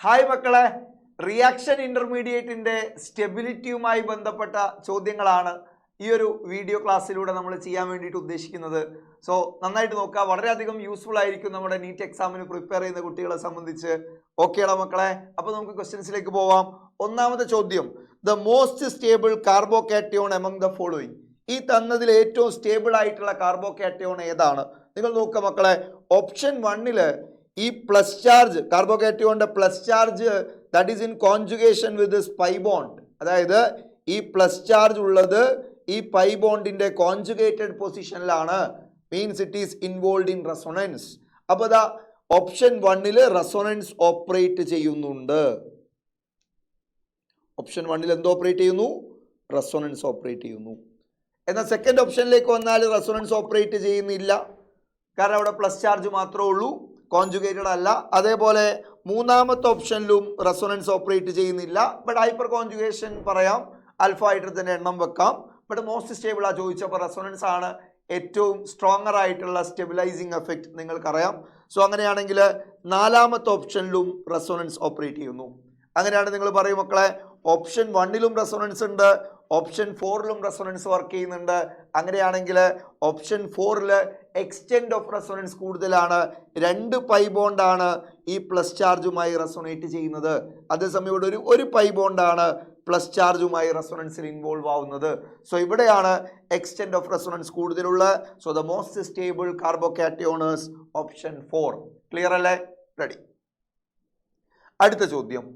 Hi മക്കളെ, reaction ഇന്റർമീഡിയറ്റിന്റെ സ്റ്റെബിലിറ്റിയുമായി ബന്ധപ്പെട്ട ചോദ്യങ്ങളാണ് ഈ ഒരു വീഡിയോ ക്ലാസ്സിലൂടെ നമ്മൾ ചെയ്യാൻ വേണ്ടിയിട്ട് ഉദ്ദേശിക്കുന്നത്. സോ നന്നായിട്ട് നോക്കുക, വളരെയധികം യൂസ്ഫുൾ ആയിരിക്കും നമ്മുടെ നീറ്റ് എക്സാമിന് പ്രിപ്പയർ ചെയ്യുന്ന കുട്ടികളെ സംബന്ധിച്ച്. ഓക്കെയാണോ മക്കളെ? അപ്പോൾ നമുക്ക് ക്വസ്റ്റ്യൻസിലേക്ക് പോവാം. ഒന്നാമത്തെ ചോദ്യം, the most stable carbocation among the following. ഈ തന്നതിൽ ഏറ്റവും സ്റ്റേബിൾ ആയിട്ടുള്ള കാർബോകാറ്റയോൺ ഏതാണ്? നിങ്ങൾ നോക്കുക മക്കളെ, ഓപ്ഷൻ 1 ഈ പ്ലസ് ചാർജ്, കാർബോകാറ്റയോണിന്റെ plus charge that is in conjugation with pi bond, അതായത് ഈ പ്ലസ് ചാർജ് ഉള്ളത് ഈ പൈ ബോണ്ടിന്റെ കോൺജുഗേറ്റഡ് പൊസിഷനിലാണ്, means it is involve in resonance. അപ്പോൾ ദാ ഓപ്ഷൻ 1 റെസൊണൻസ് ഓപ്പറേറ്റ് ചെയ്യുന്നുണ്ട്. ഓപ്ഷൻ 1 എന്ത് ഓപ്പറേറ്റ് ചെയ്യുന്നു? റെസൊണൻസ് ഓപ്പറേറ്റ് ചെയ്യുന്നു. എന്നാൽ സെക്കൻഡ് ഓപ്ഷനിലേക്ക് വന്നാൽ റെസൊണൻസ് ഓപ്പറേറ്റ് ചെയ്യുന്നില്ല, കാരണം അവിടെ പ്ലസ് ചാർജ് മാത്രമേ ഉള്ളൂ, കോൺജുഗേറ്റഡ് അല്ല. അതേപോലെ മൂന്നാമത്തെ ഓപ്ഷനിലും റെസൊണൻസ് ഓപ്പറേറ്റ് ചെയ്യുന്നില്ല. ബട്ട് ഹൈപ്പർ കോൺജുഗേഷൻ പറയാം, ആൽഫ ഹൈഡ്രജന്റെ എണ്ണം വെക്കാം. ബട്ട് മോസ്റ്റ് സ്റ്റേബിൾ ആ ചോദിച്ചപ്പോൾ റെസൊണൻസ് ആണ് ഏറ്റവും സ്ട്രോങ്ങർ ആയിട്ടുള്ള സ്റ്റെബിലൈസിങ് എഫക്റ്റ് നിങ്ങൾക്കറിയാം. സോ അങ്ങനെയാണെങ്കിൽ നാലാമത്തെ ഓപ്ഷനിലും റെസൊണൻസ് ഓപ്പറേറ്റ് ചെയ്യുന്നു. അങ്ങനെയാണെങ്കിൽ നിങ്ങൾ പറയും മക്കളെ, ഓപ്ഷൻ 1 റെസൊണൻസ് ഉണ്ട്, ഓപ്ഷൻ 4 റെസൊണൻസ് വർക്ക് ചെയ്യുന്നുണ്ട്. അങ്ങനെയാണെങ്കിൽ ഓപ്ഷൻ 4 എക്സ്റ്റെൻഡ് ഓഫ് റെസൊണൻസ് കൂടുതലാണ്, 2 പൈ ബോണ്ടാണ് ഈ പ്ലസ് ചാർജുമായി റെസൊണേറ്റ് ചെയ്യുന്നത്. അതേസമയം ഇവിടെ ഒരു പൈ ബോണ്ടാണ് പ്ലസ് ചാർജുമായി റെസൊണൻസിൽ ഇൻവോൾവ് ആവുന്നത്. സോ ഇവിടെയാണ് എക്സ്റ്റെൻഡ് ഓഫ് റെസൊണൻസ് കൂടുതലുള്ള. So the most stable carbocation is option 4. Clear അല്ലേ? റെഡി. അടുത്ത ചോദ്യം,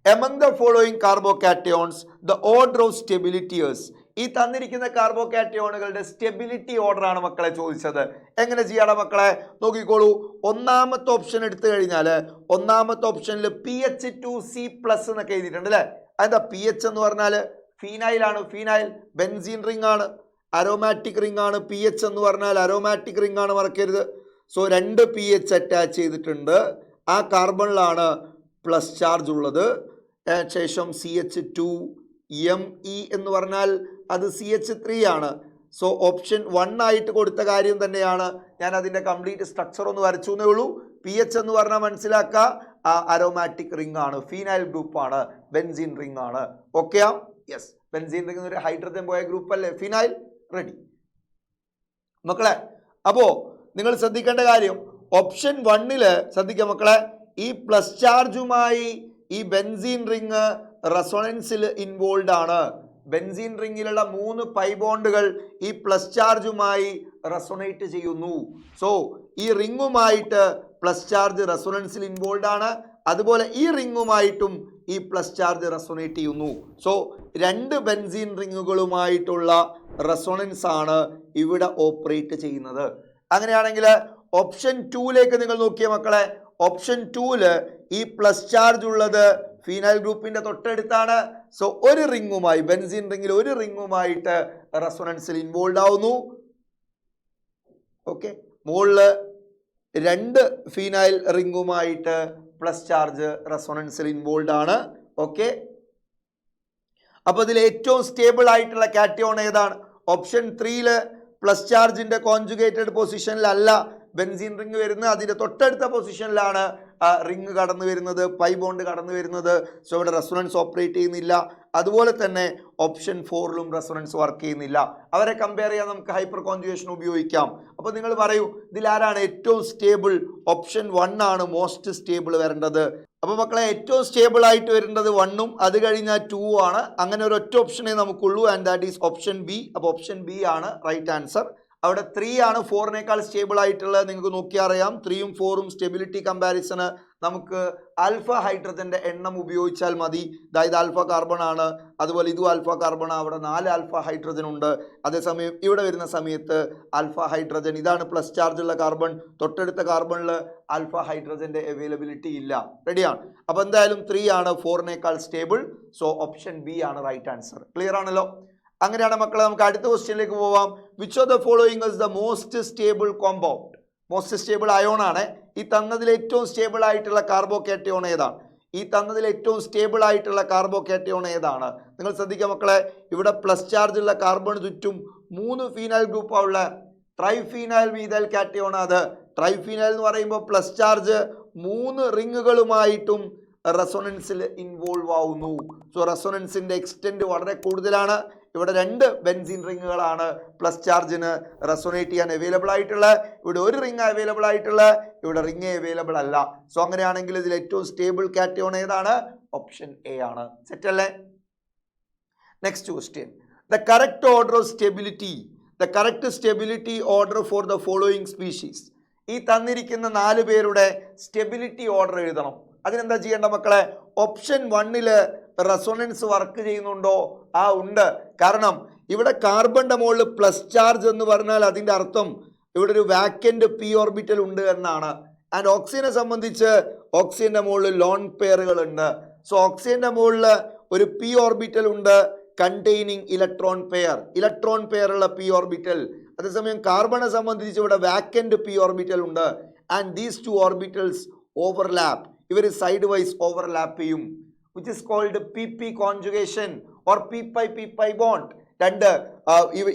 among the following carbocations the order of stability is. ഈ തന്നിരിക്കുന്ന കാർബോകാറ്റയോണുകളുടെ സ്റ്റെബിലിറ്റി ഓർഡർ ആണ് മക്കളെ ചോദിച്ചത്. എങ്ങനെ ചെയ്യണം മക്കളെ? നോക്കിക്കോളൂ. ഒന്നാമത്തെ ഓപ്ഷൻ എടുത്തു കഴിഞ്ഞാൽ ഒന്നാമത്തെ ഓപ്ഷനിൽ PH2C+ എന്നൊക്കെ എഴുതിയിട്ടുണ്ട് അല്ലേ? അതെന്താ PH എന്ന് പറഞ്ഞാൽ? ഫീനൈലാണ്. ഫീനൈൽ ബെൻസീൻ റിംഗ് ആണ്, അരോമാറ്റിക് റിംഗ് ആണ്. PH എന്ന് പറഞ്ഞാൽ അരോമാറ്റിക് റിംഗ് ആണ്, മറക്കരുത്. സോ 2 PH അറ്റാച്ച് ചെയ്തിട്ടുണ്ട്. ആ കാർബണിലാണ് പ്ലസ് ചാർജ് ഉള്ളത്. ശേഷം CH2ME എന്ന് പറഞ്ഞാൽ അത് CH3 ആണ്. സോ ഓപ്ഷൻ 1 ആയിട്ട് കൊടുത്ത കാര്യം തന്നെയാണ്. ഞാൻ അതിൻ്റെ കംപ്ലീറ്റ് സ്ട്രക്ചർ ഒന്ന് വരച്ചു എന്നേ ഉള്ളൂ. PH എന്ന് പറഞ്ഞാൽ മനസ്സിലാക്കുക, അരോമാറ്റിക് റിംഗ് ആണ്, ഫീനൈൽ ഗ്രൂപ്പ് ആണ്, ബെൻസീൻ റിംഗ് ആണ്. ഓക്കെയാ? യെസ്, ബെൻസീൻ റിംഗ് ഒരു ഹൈഡ്രജൻ പോയ ഗ്രൂപ്പ് അല്ലേ ഫീനൈൽ? റെഡി മക്കളെ. അപ്പോൾ നിങ്ങൾ ശ്രദ്ധിക്കേണ്ട കാര്യം, ഓപ്ഷൻ 1 ശ്രദ്ധിക്കുക മക്കളെ, ഈ പ്ലസ് ചാർജുമായി ഈ ബെൻസീൻ റിംഗ് റെസൊണൻസിൽ ഇൻവോൾവ് ആണ്. ബെൻസീൻ റിംഗിലുള്ള 3 പൈ ബോണ്ടുകൾ ഈ പ്ലസ് ചാർജുമായി റെസൊണേറ്റ് ചെയ്യുന്നു. സോ ഈ റിംഗുമായിട്ട് പ്ലസ് ചാർജ് റെസൊണൻസിൽ ഇൻവോൾവ് ആണ്. അതുപോലെ ഈ റിംഗുമായിട്ടും ഈ പ്ലസ് ചാർജ് റെസൊണേറ്റ് ചെയ്യുന്നു. സോ 2 ബെൻസീൻ റിംഗുകളുമായിട്ടുള്ള റെസൊണൻസ് ആണ് ഇവിടെ ഓപ്പറേറ്റ് ചെയ്യുന്നത്. അങ്ങനെയാണെങ്കിൽ ഓപ്ഷൻ 2 നിങ്ങൾ നോക്കിയ മക്കളെ, ഓപ്ഷൻ 2 ഈ പ്ലസ് ചാർജ് ഉള്ളത് ഫീനൈൽ ഗ്രൂപ്പിന്റെ തൊട്ടടുത്താണ്. സോ ഒരു റിംഗുമായി, ബെൻസീൻ റിംഗിൽ ഒരു റിംഗുമായിട്ട് റെസൊണൻസിൽ ഇൻവോൾവ് ആവുന്നു. ഓക്കെ, മുകളില് 2 ഫീനൈൽ റിംഗുമായിട്ട് പ്ലസ് ചാർജ് റെസൊണൻസിൽ ഇൻവോൾവ് ആണ്. ഓക്കെ, അപ്പൊ ഇതിൽ ഏറ്റവും സ്റ്റേബിൾ ആയിട്ടുള്ള കാറ്റയോൺ ഏതാണ്? ഓപ്ഷൻ 3 പ്ലസ് ചാർജിന്റെ കോൺജുഗേറ്റഡ് പൊസിഷനിലല്ല ബെൻസീൻ റിംഗ് വരുന്നത്, അതിന്റെ തൊട്ടടുത്ത പൊസിഷനിലാണ് റിംഗ് കടന്നു വരുന്നത്, പൈ ബോണ്ട് കടന്നു വരുന്നത്. സോ ഇവിടെ റെസൊണൻസ് ഓപ്പറേറ്റ് ചെയ്യുന്നില്ല. അതുപോലെ തന്നെ ഓപ്ഷൻ 4 റെസൊണൻസ് വർക്ക് ചെയ്യുന്നില്ല. അവരെ കമ്പയർ ചെയ്യാൻ നമുക്ക് ഹൈപ്പർ കോൺജുഗേഷൻ ഉപയോഗിക്കാം. അപ്പോൾ നിങ്ങൾ പറയൂ, ഇതിൽ ആരാണ് ഏറ്റവും സ്റ്റേബിൾ? ഓപ്ഷൻ 1 ആണ് മോസ്റ്റ് സ്റ്റേബിൾ വരേണ്ടത്. അപ്പോൾ മക്കളെ, ഏറ്റവും സ്റ്റേബിൾ ആയിട്ട് വരേണ്ടത് 1 അത് കഴിഞ്ഞാൽ 2 ആണ്. അങ്ങനെ ഒരു ഒറ്റ ഓപ്ഷനേ നമുക്കുള്ളൂ, and that is option B. അപ്പോൾ ഓപ്ഷൻ ബി ആണ് റൈറ്റ് ആൻസർ. അവിടെ 3 ആണ് 4നേക്കാൾ സ്റ്റേബിൾ ആയിട്ടുള്ളത്. നിങ്ങൾക്ക് നോക്കിയാൽ അറിയാം, 3ഉം 4ഉം സ്റ്റെബിലിറ്റി കമ്പാരിസണ് നമുക്ക് ആൽഫ ഹൈഡ്രജന്റെ എണ്ണം ഉപയോഗിച്ചാൽ മതി. അതായത് ആൽഫ കാർബൺ ആണ്, അതുപോലെ ഇതും ആൽഫ കാർബൺ, അവിടെ 4 ആൽഫ ഹൈഡ്രജൻ ഉണ്ട്. അതേസമയം ഇവിടെ വരുന്ന സമയത്ത് ആൽഫ ഹൈഡ്രജൻ, ഇതാണ് പ്ലസ് ചാർജ് ഉള്ള കാർബൺ, തൊട്ടടുത്ത കാർബണിൽ ആൽഫ ഹൈഡ്രജന്റെ അവൈലബിലിറ്റി ഇല്ല. റെഡിയാണ്? അപ്പൊ എന്തായാലും 3 ആണ് 4നേക്കാൾ സ്റ്റേബിൾ. സോ ഓപ്ഷൻ ബി ആണ് റൈറ്റ് ആൻസർ. ക്ലിയർ ആണല്ലോ? അങ്ങനെയാണ് മക്കളെ, നമുക്ക് അടുത്ത ക്വസ്റ്റ്യനിലേക്ക് പോവാം. Which of the following is the most stable compound? Most stable ion ആണ്. ഈ തന്നതിൽ ഏറ്റവും സ്റ്റേബിൾ ആയിട്ടുള്ള കാർബോകാറ്റയോൺ ഏതാണ്? ഈ തന്നതിൽ ഏറ്റവും സ്റ്റേബിൾ ആയിട്ടുള്ള കാർബോകാറ്റയോൺ ഏതാണ്? നിങ്ങൾ ശ്രദ്ധിക്കുക മക്കളെ, ഇവിടെ പ്ലസ് ചാർജ് ഉള്ള കാർബൺ ചുറ്റും 3 ഫീനൈൽ ഗ്രൂപ്പുള്ള ട്രൈഫീനൈൽ മീഥൈൽ കാറ്റയോൺ. അത് ട്രൈഫീനൈൽ എന്ന് പറയുമ്പോൾ പ്ലസ് ചാർജ് 3 റിങ്ങുകളുമായിട്ടും റെസൊണൻസിൽ ഇൻവോൾവ് ആവുന്നു. സോ റെസൊണൻസിന്റെ എക്സ്റ്റെൻഡ് വളരെ കൂടുതലാണ്. ഇവിടെ 2 ബെൻസീൻ റിങ്ങുകളാണ് പ്ലസ് ചാർജിന് റെസൊനേറ്റ് ചെയ്യാൻ അവൈലബിൾ ആയിട്ടുള്ള. ഇവിടെ ഒരു റിങ് അവൈലബിൾ ആയിട്ടുള്ള, ഇവിടെ റിങ് അവൈലബിൾ അല്ല. സോ അങ്ങനെയാണെങ്കിൽ ഇതിൽ ഏറ്റവും സ്റ്റേബിൾ കാറ്റയോൺ ഏതാണ്? ഓപ്ഷൻ എ ആണ്. സെറ്റ് അല്ലേ? Next question, the correct order of stability, the correct stability order for the following species. ഈ തന്നിരിക്കുന്ന 4 പേരുടെ സ്റ്റെബിലിറ്റി ഓർഡർ എഴുതണം. അതിനെന്താ ചെയ്യേണ്ട മക്കളെ? ഓപ്ഷൻ 1 റെസൊണൻസ് വർക്ക് ചെയ്യുന്നുണ്ടോ? ഉണ്ട്. കാരണം ഇവിടെ കാർബണിന്റെ മുകളിൽ പ്ലസ് ചാർജ് എന്ന് പറഞ്ഞാൽ അതിന്റെ അർത്ഥം ഇവിടെ ഒരു വാക്കന്റ് പി ഓർബിറ്റൽ ഉണ്ട് എന്നാണ്. ആൻഡ് ഓക്സിജനെ സംബന്ധിച്ച് ഓക്സിജന്റെ മുകളിൽ ലോൺ പെയറുകൾ ഉണ്ട്. സോ ഓക്സിജന്റെ മുകളിൽ ഒരു പി ഓർബിറ്റൽ ഉണ്ട് കണ്ടെയ്നിങ് ഇലക്ട്രോൺ പെയർ ഉള്ള പി ഓർബിറ്റൽ. അതേസമയം കാർബണെ സംബന്ധിച്ച് ഇവിടെ വാക്കന്റ് പി ഓർബിറ്റൽ ഉണ്ട്. And these 2 orbitals overlap. ഇവർ സൈഡ് വൈസ് ഓവർലാപ്പ് ചെയ്യും, which is called PP conjugation or p-pi bond.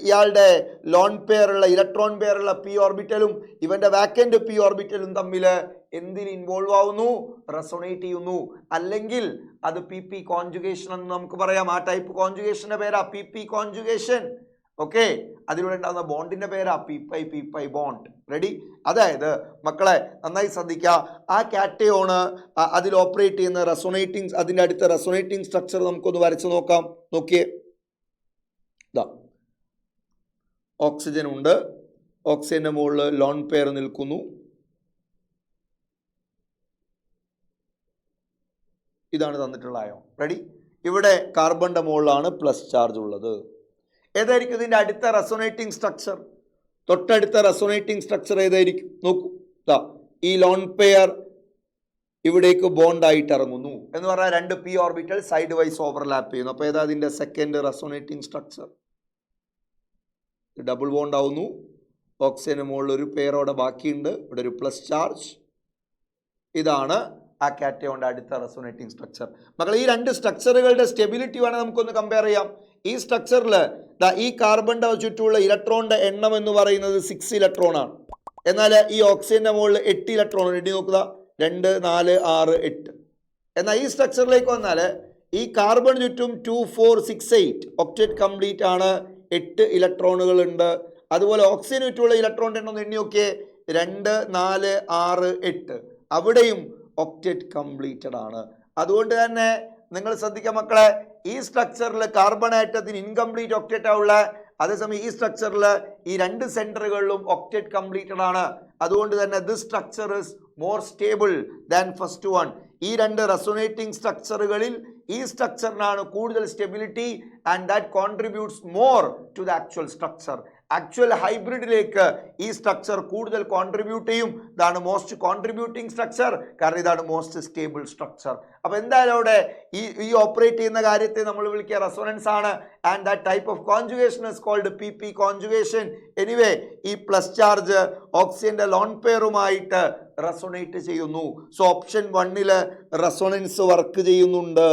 ഇയാളുടെ ലോൺ പെയർ ഉള്ള ഇലക്ട്രോൺ പെയർ ഉള്ള പി ഓർബിറ്റലും ഇവന്റെ വാക്കന്റ് പി ഓർബിറ്റലും തമ്മിൽ എന്തിൽ ഇൻവോൾവ് ആവുന്നു? റെസൊണേറ്റ് ചെയ്യുന്നു. അല്ലെങ്കിൽ അത് PP കോൺജുഗേഷൻ എന്ന് നമുക്ക് പറയാം. ആ ടൈപ്പ് കോൺജുഗേഷന്റെ പേരാ PP കോൺജുഗേഷൻ. ഓക്കെ, അതിലൂടെ ഉണ്ടാകുന്ന ബോണ്ടിന്റെ പേരാ p-pi ബോണ്ട്. റെഡി? അതായത് മക്കളെ നന്നായി ശ്രദ്ധിക്കുക, ആ കാറ്റയോണ് അതിൽ ഓപ്പറേറ്റ് ചെയ്യുന്ന റെസൊനേറ്റിംഗ്, അതിൻ്റെ അടുത്ത റെസൊനേറ്റിംഗ് സ്ട്രക്ചർ നമുക്കൊന്ന് വരച്ചു നോക്കാം. നോക്കിയേ, ഓക്സിജൻ ഉണ്ട്, ഓക്സിജന്റെ മുകളിൽ ലോൺ പെയർ നിൽക്കുന്നു. ഇതാണ് തന്നിട്ടുള്ള അയോൺ. റെഡി? ഇവിടെ കാർബണിന്റെ മുകളിലാണ് പ്ലസ് ചാർജ് ഉള്ളത്. ഏതായിരിക്കും ഇതിന്റെ അടുത്ത റെസൊനേറ്റിംഗ് സ്ട്രക്ചർ? തൊട്ടടുത്ത റെസൊനേറ്റിംഗ് സ്ട്രക്ചർ ഏതായിരിക്കും? നോക്കൂ, ഈ ലോൺ പെയർ ഇവിടേക്ക് ബോണ്ട് ആയിട്ട് ഇറങ്ങുന്നു എന്ന് പറഞ്ഞാൽ 2 P orbital side wise overlap ചെയ്യുന്നു. അപ്പോൾ ഏതാ അതിന്റെ സെക്കൻഡ് റെസൊനേറ്റിംഗ് സ്ട്രക്ചർ? ഡബിൾ ബോണ്ട് ആവുന്നു. ഓക്സിജന് മുകളിൽ ഒരു പെയറോടെ ബാക്കിയുണ്ട്, ഇവിടെ ഒരു പ്ലസ് ചാർജ്. ഇതാണ് ആ കാറ്റയോണിന്റെ അടുത്ത റെസൊനേറ്റിംഗ് സ്ട്രക്ചർ. മക്കൾ, ഈ 2 സ്ട്രക്ചറുകളുടെ സ്റ്റെബിലിറ്റി വേണം നമുക്കൊന്ന് കമ്പയർ ചെയ്യാം. ഈ സ്ട്രക്ചറിൽ ഈ കാർബണിന്റെ ചുറ്റുമുള്ള ഇലക്ട്രോണിന്റെ എണ്ണം എന്ന് പറയുന്നത് 6 ഇലക്ട്രോൺ ആണ്. എന്നാൽ ഈ ഓക്സിജന്റെ മുകളിൽ 8 ഇലക്ട്രോൺ. എണ്ണി നോക്കുക, 2, 4, 6, 8. എന്നാൽ ഈ സ്ട്രക്ചറിലേക്ക് വന്നാൽ ഈ കാർബൺ ചുറ്റും 2, 4, 6, 8 ഒക്ടേറ്റ് കംപ്ലീറ്റ് ആണ്. 8 ഇലക്ട്രോണുകൾ ഉണ്ട്. അതുപോലെ ഓക്സിജന് ചുറ്റുമുള്ള ഇലക്ട്രോണിന്റെ എണ്ണം ഒന്ന് എണ്ണി നോക്കിയേ, 2, 4, 6, 8. അവിടെയും ഒക്ടേറ്റ് കംപ്ലീറ്റഡ് ആണ്. അതുകൊണ്ട് തന്നെ നിങ്ങൾ ശ്രദ്ധിക്കുക മക്കളെ, ഈ സ്ട്രക്ചറിൽ കാർബൺ ആറ്റത്തിന് ഇൻകംപ്ലീറ്റ് ഒക്ടേറ്റ് ആവുള്ള, അതേസമയം ഈ സ്ട്രക്ചറിൽ ഈ 2 സെന്ററുകളിലും ഒക്ടേറ്റ് കംപ്ലീറ്റഡ് ആണ്. അതുകൊണ്ട് തന്നെ this structure is more stable than first one. ഈ 2 റെസൊനേറ്റിംഗ് സ്ട്രക്ചറുകളിൽ ഈ സ്ട്രക്ചറിനാണ് കൂടുതൽ stability. And that contributes more to the actual structure. Actual ഹൈബ്രിഡിലേക്ക് ഈ സ്ട്രക്ചർ കൂടുതൽ കോൺട്രിബ്യൂട്ട് ചെയ്യും. ഇതാണ് മോസ്റ്റ് കോൺട്രിബ്യൂട്ടിംഗ് സ്ട്രക്ചർ, കാരണം ഇതാണ് മോസ്റ്റ് സ്റ്റേബിൾ സ്ട്രക്ചർ. അപ്പൊ എന്തായാലും അവിടെ ഈ ഓപ്പറേറ്റ് ചെയ്യുന്ന കാര്യത്തെ നമ്മൾ വിളിക്കുക റെസൊണൻസ് ആണ്. And that type of conjugation is called PP conjugation. Anyway, ഈ പ്ലസ് ചാർജ് ഓക്സിജന്റെ ലോൺ പെയറുമായിട്ട് റെസൊനേറ്റ് ചെയ്യുന്നു. സോ ഓപ്ഷൻ 1 റെസൊണൻസ് വർക്ക് ചെയ്യുന്നുണ്ട്.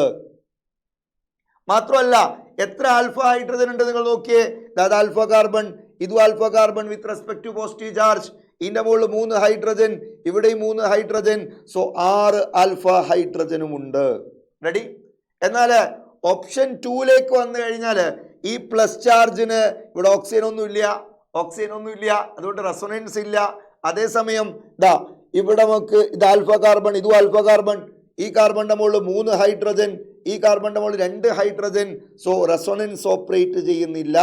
മാത്രമല്ല എത്ര ആൽഫ ഹൈഡ്രജൻ ഉണ്ട് നിങ്ങൾ നോക്കിയേ. അതായത് ആൽഫ കാർബൺ, ഇതും alpha carbon with respect to positive charge. ഇതിന്റെ മുകളിൽ 3 ഹൈഡ്രജൻ, ഇവിടെയും 3 ഹൈഡ്രജൻ. സോ 6 ആൽഫ ഹൈഡ്രജനും ഉണ്ട്. റെഡി? എന്നാൽ ഓപ്ഷൻ 2 വന്നു കഴിഞ്ഞാൽ ഈ പ്ലസ് ചാർജിന് ഇവിടെ ഓക്സിജൻ ഒന്നും ഇല്ല, അതുകൊണ്ട് റെസൊണൻസ് ഇല്ല. അതേസമയം ഇവിടെ നമുക്ക് ഇത് ആൽഫ കാർബൺ, ഇതും ആൽഫ കാർബൺ. ഈ കാർബണിന്റെ മുകളിൽ 3 ഹൈഡ്രജൻ, ഈ കാർബണിന്റെ മുകളിൽ 2 ഹൈഡ്രജൻ. സോ റെസൊണൻസ് ഓപ്പറേറ്റ് ചെയ്യുന്നില്ല.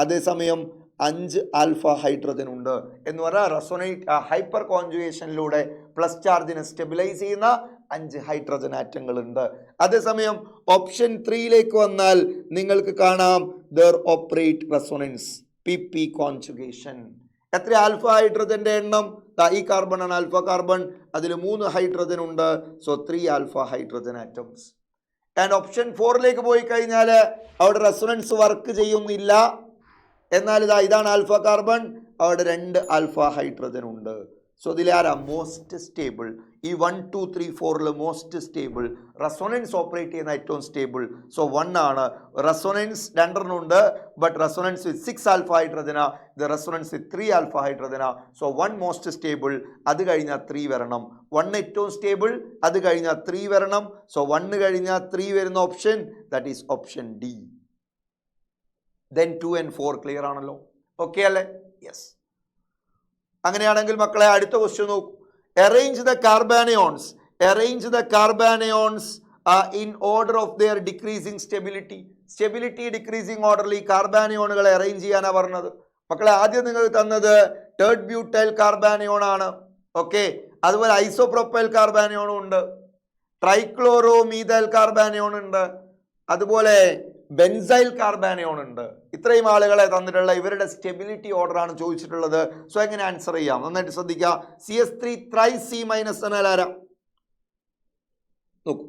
അതേസമയം 5 ആൽഫ ഹൈഡ്രജൻ ഉണ്ട് എന്ന് പറഞ്ഞാൽ ഹൈപ്പർ കോൺജുഗേഷനിലൂടെ പ്ലസ് ചാർജിനെ സ്റ്റെബിലൈസ് ചെയ്യുന്ന 5 ഹൈഡ്രജൻ ആറ്റങ്ങൾ ഉണ്ട്. അതേസമയം ഓപ്ഷൻ 3 വന്നാൽ നിങ്ങൾക്ക് കാണാം there operate resonance PP conjugation. എത്ര ആൽഫ ഹൈഡ്രജന്റെ എണ്ണം? ഈ കാർബൺ ആണ് ആൽഫ കാർബൺ, അതിൽ 3 ഹൈഡ്രജൻ ഉണ്ട്. So 3 alpha hydrogen atoms. And option 4 പോയി കഴിഞ്ഞാൽ അവിടെ റെസൊണൻസ് വർക്ക് ചെയ്യുന്നില്ല. എന്നാൽ ഇതാണ് ആൽഫ കാർബൺ, അവിടെ 2 ആൽഫ ഹൈഡ്രജൻ ഉണ്ട്. സോ ഇതിൽ ആരാ മോസ്റ്റ് സ്റ്റേബിൾ? ഈ 1 2 3 4 മോസ്റ്റ് സ്റ്റേബിൾ, റെസൊണൻസ് ഓപ്പറേറ്റ് ചെയ്യുന്ന ഏറ്റവും സ്റ്റേബിൾ. സോ 1 ആണ്. റെസൊണൻസ് 2 ഉണ്ട്, ബട്ട് റെസൊണൻസ് വിത്ത് 6 ആൽഫ ഹൈഡ്രജന, ഇത് റെസൊണൻസ് വിത്ത് 3 ആൽഫ ഹൈഡ്രജന. സോ 1 മോസ്റ്റ് സ്റ്റേബിൾ, അത് കഴിഞ്ഞാൽ 3 വരണം. 1 ഏറ്റവും സ്റ്റേബിൾ, അത് കഴിഞ്ഞാൽ 3 വരണം. സോ 1 കഴിഞ്ഞാൽ 3 വരുന്ന option, that is option D. Then 2 and 4 clear ആണല്ലോ, ഓക്കെ അല്ലേ? യെസ്. അങ്ങനെയാണെങ്കിൽ മക്കളെ അടുത്ത ക്വസ്റ്റ്യൻ നോക്കൂ. Arrange the carbanions, arrange the carbanions in order of their decreasing stability. Stability decreasing ഓർഡറിൽ ഈ കാർബാനയോണുകളെ അറേഞ്ച് ചെയ്യാനാണ് പറഞ്ഞത്. മക്കളെ ആദ്യം നിങ്ങൾ തന്നത് തേർഡ് ബ്യൂട്ടൈൽ കാർബാനയോൺ ആണ്, ഓക്കെ. അതുപോലെ ഐസോപ്രോപ്പൈൽ കാർബാനയോണും ഉണ്ട്, ട്രൈക്ലോറോ മീഥൈൽ കാർബാനയോൺ ഉണ്ട്, അതുപോലെ ബെൻസൈൽ കാർബാനയോൺ ഉണ്ട്. ഇത്രയും ആളുകളെ തന്നിട്ടുള്ള ഇവരുടെ സ്റ്റെബിലിറ്റി ഓർഡർ ആണ് ചോദിച്ചിട്ടുള്ളത്. സോ എങ്ങനെ ആൻസർ ചെയ്യാം? നന്നായിട്ട് ശ്രദ്ധിക്കുക. CH3 ത്രൈസ് C മൈനസ് എന്നാൽ ആരാ? നോക്കൂ,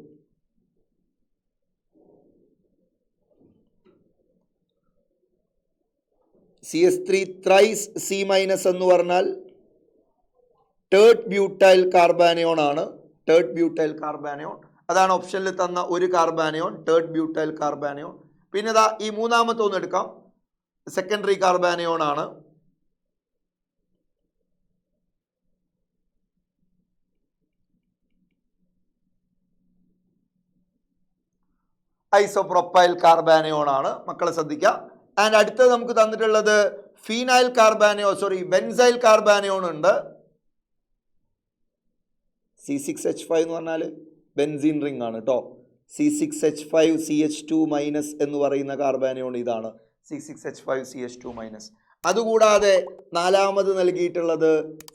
CH3 ത്രൈസ് C മൈനസ് എന്ന് പറഞ്ഞാൽ തേർഡ് ബ്യൂട്ടൈൽ കാർബാനയോൺ ആണ്. തേർഡ് ബ്യൂട്ടൈൽ കാർബാനയോൺ, അതാണ് ഓപ്ഷനിൽ തന്ന ഒരു കാർബാനയോൺ, തേർഡ് ബ്യൂട്ടൈൽ കാർബാനയോൺ. പിന്നെ ഇതാ ഈ മൂന്നാമത്തെ ഒന്ന് എടുക്കാം, സെക്കൻഡറി കാർബാനയോൺ ആണ്. ഐസോപ്രോപ്പൈൽ കാർബാനയോൺ ആണ്, മക്കളെ ശ്രദ്ധിക്കുക. ആൻഡ് അടുത്തത് നമുക്ക് തന്നിട്ടുള്ളത് ഫീനൈൽ കാർബാനയോ ബെൻസൈൽ കാർബാനയോൺ ഉണ്ട്. C6H5 എന്ന് പറഞ്ഞാൽ ബെൻസീൻ റിംഗ് ആണ് കേട്ടോ. C6H5 CH2 മൈനസ് എന്ന് പറയുന്ന കാർബാനയോൺ ഇതാണ്, C6H5 CH2 മൈനസ്. അതുകൂടാതെ നാലാമത് നൽകിയിട്ടുള്ളത്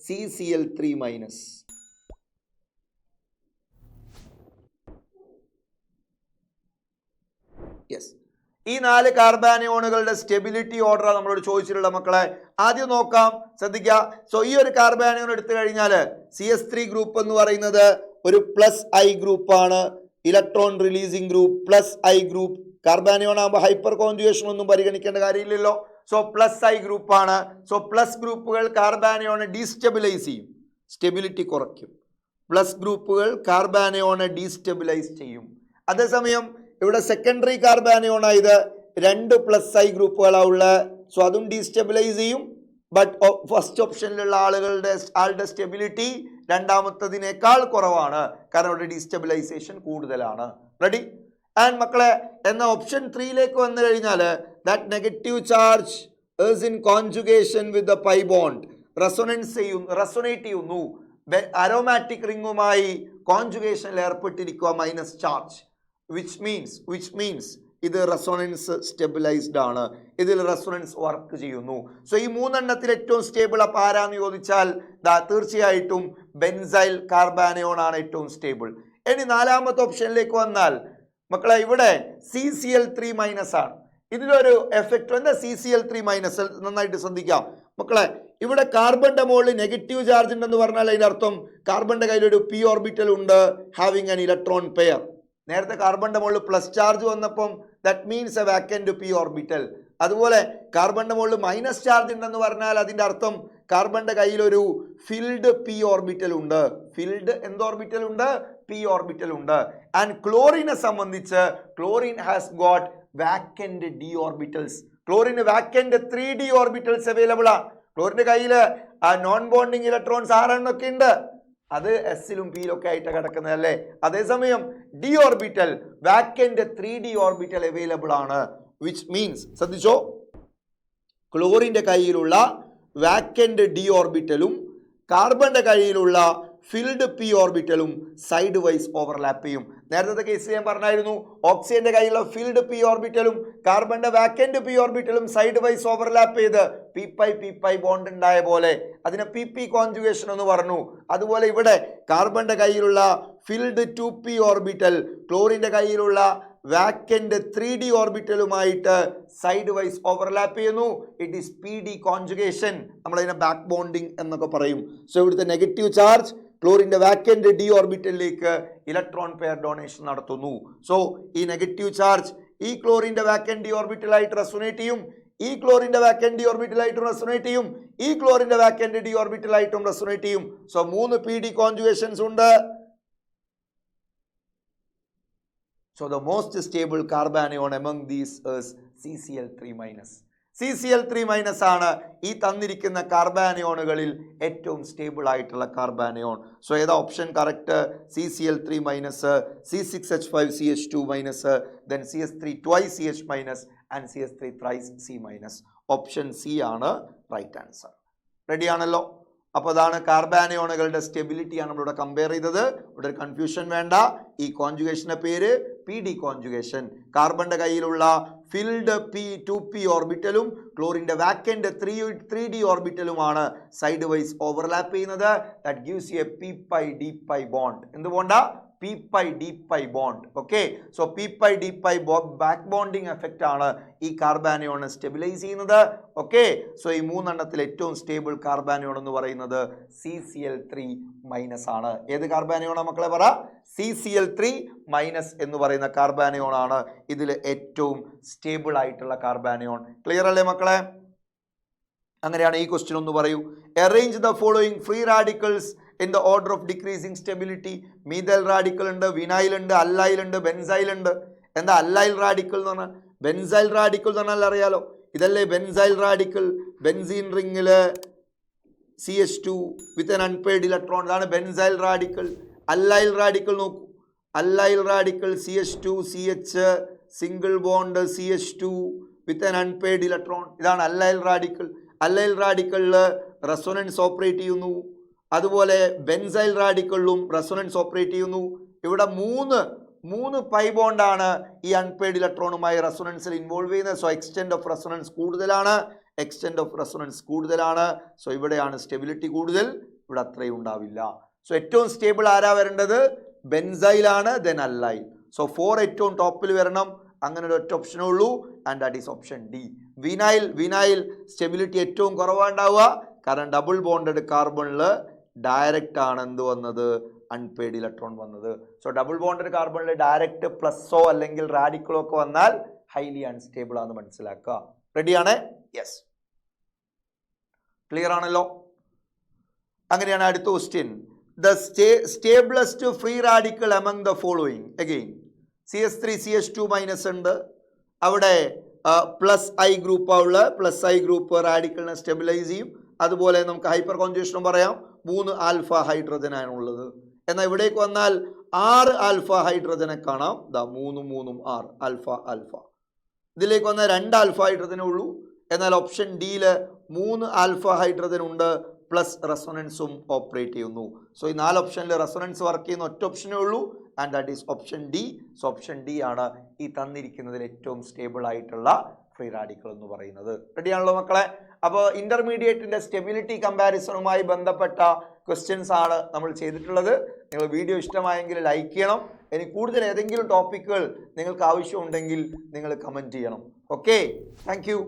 CCl3 മൈനസ്. യെസ്, ഈ 4 കാർബാനയോണുകളുടെ സ്റ്റെബിലിറ്റി ഓർഡർ നമ്മളോട് ചോദിച്ചിട്ടുള്ള മക്കളെ. ആദ്യം നോക്കാം, ശ്രദ്ധിക്കുക. സോ ഈ ഒരു കാർബാനയോൺ എടുത്തു കഴിഞ്ഞാൽ CH3 ഗ്രൂപ്പ് എന്ന് പറയുന്നത് ഒരു +I ഗ്രൂപ്പാണ്, ഇലക്ട്രോൺ റിലീസിംഗ് ഗ്രൂപ്പ്, +I ഗ്രൂപ്പ്. കാർബാനയോൺ ആകുമ്പോൾ ഹൈപ്പർ കോൺജുഗേഷൻ ഒന്നും പരിഗണിക്കേണ്ട കാര്യമില്ലല്ലോ. സോ +I ഗ്രൂപ്പാണ്. സോ പ്ലസ് ഗ്രൂപ്പുകൾ കാർബാനയോണെ ഡീസ്റ്റെബിലൈസ് ചെയ്യും, സ്റ്റെബിലിറ്റി കുറയ്ക്കും. പ്ലസ് ഗ്രൂപ്പുകൾ കാർബാനയോണെ ഡീസ്റ്റെബിലൈസ് ചെയ്യും. അതേസമയം ഇവിടെ സെക്കൻഡറി കാർബാനയോൺ ആയത് 2 +I ഗ്രൂപ്പുകളാണ് ഉള്ളത്. സോ അതും ഡീസ്റ്റെബിലൈസ് ചെയ്യും. ബട്ട് ഫസ്റ്റ് ഓപ്ഷനിലുള്ള ആളുടെ സ്റ്റെബിലിറ്റി രണ്ടാമത്തതിനേക്കാൾ കുറവാണ്, കാരണം ഇവിടെ ഡീസ്റ്റെബിലൈസേഷൻ കൂടുതലാണ്. റെഡി? ആൻഡ് മക്കളെ, എന്ന ഓപ്ഷൻ 3ലേക്ക് വന്നു കഴിഞ്ഞാൽ that negative charge is in conjugation with the pi bond, resonate ചെയ്യുന്നു, അരോമാറ്റിക് റിംഗുമായി കോൺജുഗേഷനിൽ ഏർപ്പെട്ടിരിക്കുക, മൈനസ് ചാർജ്, വിച്ച് മീൻസ് ഇത് റെസൊണൻസ് സ്റ്റെബിലൈസ്ഡ് ആണ്, ഇതിൽ റെസൊണൻസ് വർക്ക് ചെയ്യുന്നു. സോ ഈ 3 എണ്ണത്തിൽ ഏറ്റവും സ്റ്റേബിൾ അപ്പോൾ ആരാന്ന് ചോദിച്ചാൽ തീർച്ചയായിട്ടും ബെൻസൈൽ കാർബാനയോൺ ആണ് ഏറ്റവും സ്റ്റേബിൾ. ഇനി നാലാമത്തെ ഓപ്ഷനിലേക്ക് വന്നാൽ മക്കളെ, ഇവിടെ CCl3 മൈനസ് ആണ്. ഇതിലൊരു എഫക്റ്റ് എന്താ? CCl3 മൈനസ് നന്നായിട്ട് ശ്രദ്ധിക്കാം മക്കളെ. ഇവിടെ കാർബണിന്റെ മുകളിൽ നെഗറ്റീവ് ചാർജ് ഉണ്ടെന്ന് പറഞ്ഞാൽ അതിൻ്റെ അർത്ഥം കാർബണിന്റെ കയ്യിലൊരു p ഓർബിറ്റൽ ഉണ്ട്, ഹാവിങ് ആൻ ഇലക്ട്രോൺ പെയർ. നേരത്തെ കാർബണിന്റെ മുകളിൽ പ്ലസ് ചാർജ് വന്നപ്പം that means a vacant p orbital. അതുപോലെ കാർബണിന്റെ മുകളിൽ മൈനസ് ചാർജ് ഉണ്ടെന്ന് പറഞ്ഞാൽ അതിൻ്റെ അർത്ഥം കാർബണിന്റെ കയ്യിൽ ഒരു ഫിൽഡ് p ഓർബിറ്റൽ ഉണ്ട്. ഫിൽഡ് എന്ത് ഓർബിറ്റൽ ഉണ്ട്? p ഓർബിറ്റൽ ഉണ്ട്. ആൻഡ് ക്ലോറിനെ സംബന്ധിച്ച് chlorine has got vacant d orbitals. ക്ലോറിന് വാക്കന്റ് 3d ഓർബിറ്റൽസ് അവൈലബിൾ ആണ്. ക്ലോറിന്റെ കയ്യിൽ നോൺ ബോണ്ടിങ് ഇലക്ട്രോൺസ് 6 എണ്ണമൊക്കെ ഉണ്ട്, അത് എസിലും പിയിലൊക്കെ ആയിട്ട് കിടക്കുന്നത് അല്ലേ. അതേസമയം D orbital vacant 3d orbital available ആണ്. വിച്ച് മീൻസ്, ശ്രദ്ധിച്ചോ, ക്ലോറിന്റെ കയ്യിലുള്ള വാക്കന്റ് ഡി ഓർബിറ്റലും കാർബണിന്റെ കയ്യിലുള്ള ഫിൽഡ് p ഓർബിറ്റലും സൈഡ് വൈസ് ഓവർലാപ്പ് ചെയ്യും. നേരത്തെ കേസ് ഞാൻ പറഞ്ഞായിരുന്നു, ഓക്സിജന്റെ കയ്യിലുള്ള ഫിൽഡ് p ഓർബിറ്റലും കാർബണിന്റെ വാക്കന്റ് p ഓർബിറ്റലും സൈഡ് വൈസ് ഓവർലാപ്പ് ചെയ്ത് p ബോണ്ട് ഉണ്ടായ പോലെ അതിനെ pp കോൺജുഗേഷൻ എന്ന് പറഞ്ഞു. അതുപോലെ ഇവിടെ കാർബണിന്റെ കയ്യിലുള്ള ഫിൽഡ് 2p ഓർബിറ്റൽ ക്ലോറിന്റെ കയ്യിലുള്ള വാക്കന്റ് 3d ഓർബിറ്റലുമായിട്ട് സൈഡ് വൈസ് ഓവർലാപ്പ് ചെയ്യുന്നു. ഇറ്റ് ഈസ് pd കോൺജുഗേഷൻ, നമ്മളതിനെ ബാക്ക് ബോണ്ടിങ് എന്നൊക്കെ പറയും. സോ ഇവിടുത്തെ നെഗറ്റീവ് ചാർജ് ക്ലോറിന്റെ വാക്കന്റ് ഡി ഓർബിറ്റലിലേക്ക് ഇലക്ട്രോൺ പെയർ ഡൊണേഷൻ നടത്തുന്നു. സോ ഈ നെഗറ്റീവ് ചാർജ് ഈ ക്ലോറിന്റെ വാക്കന്റ് ഡി ഓർബിറ്റലായിട്ട് റെസൊനേറ്റ് ചെയ്യും. ഈ ക്ലോറിന്റെ വാക്കന്റ് ഡി ഓർബിറ്റലായിട്ടും റെസൊനേറ്റ് ചെയ്യും, ഈ ക്ലോറിന്റെ വാക്കന്റ് ഡി ഓർബിറ്റലായിട്ടും റെസൊനേറ്റ് ചെയ്യും. സോ 3 pd കോൺജുഗേഷൻസ് ഉണ്ട്. So the most stable carbanion among these is CCl3-. CCl3- ആണ് ഈ തന്നിരിക്കുന്ന കാർബാനിയോണുകളിൽ ഏറ്റവും സ്റ്റേബിൾ ആയിട്ടുള്ള കാർബാനിയോൺ. സോ ഏതാ option correct? CCl3-, C6H5CH2-, then CS3 twice CH- and CS3 thrice C-. Option C ആണ് right answer. Ready ആണല്ലോ? അപ്പോൾ അതാണ് കാർബാനിയോണുകളുടെ സ്റ്റെബിലിറ്റിയാണ് നമ്മളിവിടെ കമ്പയർ ചെയ്തത്. ഇവിടെ ഒരു കൺഫ്യൂഷൻ വേണ്ട. ഈ കോൺജുഗേഷന്റെ പേര് PD കോൺജുഗേഷൻ. കാർബണിന്റെ കയ്യിലുള്ള ഫിൽഡ് 2p ഓർബിറ്റലും ക്ലോറിന്റെ വാക്കന്റ് 3d ഓർബിറ്റലുമാണ് സൈഡ് വൈസ് ഓവർലാപ്പ് ചെയ്യുന്നത്. That gives you a p-pi-d-pi bond. എന്ത് ബോണ്ടാ? p-pi-d-pi bond. Okay, so p-pi-d-pi back bonding effect ആണ് ഈ കാർബാനിയോൺ സ്റ്റെബിലൈസ് ചെയ്യുന്നത്. ഓക്കെ, സോ ഈ 3 എണ്ണത്തിൽ ഏറ്റവും സ്റ്റേബിൾ കാർബാനിയോൺ എന്ന് പറയുന്നത് CCl3- ആണ്. ഏത് കാർബാനിയോണാ മക്കളെ പറ? CCl3- എന്ന് പറയുന്ന കാർബാനിയോൺ ആണ് ഇതിൽ ഏറ്റവും സ്റ്റേബിൾ ആയിട്ടുള്ള കാർബാനിയോൺ. ക്ലിയർ അല്ലേ മക്കളെ? അങ്ങനെയാണ് ഈ ക്വസ്റ്റ്യൻ ഒന്ന് പറയൂ. Arrange the following free radicals in the order of decreasing stability. Methyl radical ഉണ്ട്, വിനൈൽ ഉണ്ട്, അല്ലൈൽ ഉണ്ട്, ബെൻസൈൽ ഉണ്ട്. എന്താ അല്ലൈൽ റാഡിക്കൽ എന്ന് പറഞ്ഞാൽ? ബെൻസൈൽ റാഡിക്കൽ എന്ന് പറഞ്ഞാൽ അറിയാലോ, ഇതല്ലേ ബെൻസൈൽ റാഡിക്കൽ. ബെൻസീൻ റിംഗില് CH2 with an unpaired electron, ഇതാണ് ബെൻസൈൽ റാഡിക്കൽ. അല്ലൈൽ റാഡിക്കൽ നോക്കൂ, allyl radical CH2 CH single bond CH2 with an unpaired electron, ഇതാണ് അല്ലൈൽ റാഡിക്കൽ. അല്ലൈൽ റാഡിക്കലിൽ റെസൊനൻസ് ഓപ്പറേറ്റ് ചെയ്യുന്നു. അതുപോലെ ബെൻസൈൽ റാഡിക്കലിലും റെസൊനൻസ് ഓപ്പറേറ്റ് ചെയ്യുന്നു. ഇവിടെ മൂന്ന് പൈ ബോണ്ടാണ് ഈ അൺപെയ്ഡ് ഇലക്ട്രോണുമായി റെസൊനൻസിൽ ഇൻവോൾവ് ചെയ്യുന്നത്. സോ എക്സ്റ്റെൻഡ് ഓഫ് റെസൊനൻസ് കൂടുതലാണ്. സോ ഇവിടെയാണ് സ്റ്റെബിലിറ്റി കൂടുതൽ, ഇവിടെ അത്രയും ഉണ്ടാവില്ല. സോ ഏറ്റവും സ്റ്റേബിൾ ആരാ വരേണ്ടത്? ബെൻസൈലാണ്, ദെൻ അല്ലൈൽ. സോ 4 ഏറ്റവും ടോപ്പിൽ വരണം. അങ്ങനെ ഒരു ഒറ്റ ഓപ്ഷനേ ഉള്ളൂ, and that is option D. Vinyl stability ഏറ്റവും കുറവുണ്ടാവുക, കാരണം ഡബിൾ ബോണ്ടഡ് കാർബണിൽ ഡയറക്റ്റ് ആണ് എന്ത് വന്നത്? അൺപെയ്ഡ് ഇലക്ട്രോൺ വന്നത്. സോ ഡബിൾ ബോണ്ടഡ് കാർബണിൽ ഡയറക്റ്റ് പ്ലസോ അല്ലെങ്കിൽ റാഡിക്കലോ ഒക്കെ വന്നാൽ ഹൈലി അൺസ്റ്റേബിൾ ആണെന്ന് മനസ്സിലാക്കുക. റെഡിയാണ്? യെസ്, ക്ലിയർ ആണല്ലോ? അങ്ങനെയാണ് അടുത്ത question. The stablest free radical among the following. Again CS3 CH2- ഉണ്ട്. അവിടെ +I ഗ്രൂപ്പാവുള്ള +I ഗ്രൂപ്പ് റാഡിക്കലിനെ സ്റ്റെബിലൈസ് ചെയ്യും. അതുപോലെ നമുക്ക് ഹൈപ്പർ കോൺജുഗേഷനും പറയാം. 3 ആൽഫ ഹൈഡ്രജൻ ആണ് ഉള്ളത്. എന്നാൽ ഇവിടേക്ക് വന്നാൽ 6 ആൽഫ ഹൈഡ്രജനെ കാണാം. 3 6 ആൽഫ. ഇതിലേക്ക് വന്നാൽ 2 ആൽഫ ഹൈഡ്രജനേ ഉള്ളൂ. എന്നാൽ ഓപ്ഷൻ ഡിയിൽ 3 ആൽഫ ഹൈഡ്രജൻ ഉണ്ട്, പ്ലസ് റെസൊനൻസും ഓപ്പറേറ്റ് ചെയ്യുന്നു. സോ ഈ 4 ഓപ്ഷനിൽ റെസൊനൻസ് വർക്ക് ചെയ്യുന്ന ഒറ്റ ഓപ്ഷനേ ഉള്ളൂ, and that is option D. So option D ആണ് ഈ തന്നിരിക്കുന്നതിൽ ഏറ്റവും സ്റ്റേബിൾ ആയിട്ടുള്ള ഫ്രീ റാഡിക്കൽ എന്ന് പറയുന്നത്. റെഡിയാണല്ലോ മക്കളെ? അപ്പോൾ ഇന്റർമീഡിയറ്റിന്റെ സ്റ്റെബിലിറ്റി കമ്പാരിസണുമായി ബന്ധപ്പെട്ട ക്വസ്റ്റ്യൻസ് ആണ് നമ്മൾ ചെയ്തിട്ടുള്ളത്. നിങ്ങൾ വീഡിയോ ഇഷ്ടമായെങ്കിൽ ലൈക്ക് ചെയ്യണം. ഇനി കൂടുതൽ ഏതെങ്കിലും ടോപ്പിക്കുകൾ നിങ്ങൾക്ക് ആവശ്യമുണ്ടെങ്കിൽ നിങ്ങൾ കമൻറ്റ് ചെയ്യണം. Okay, thank you.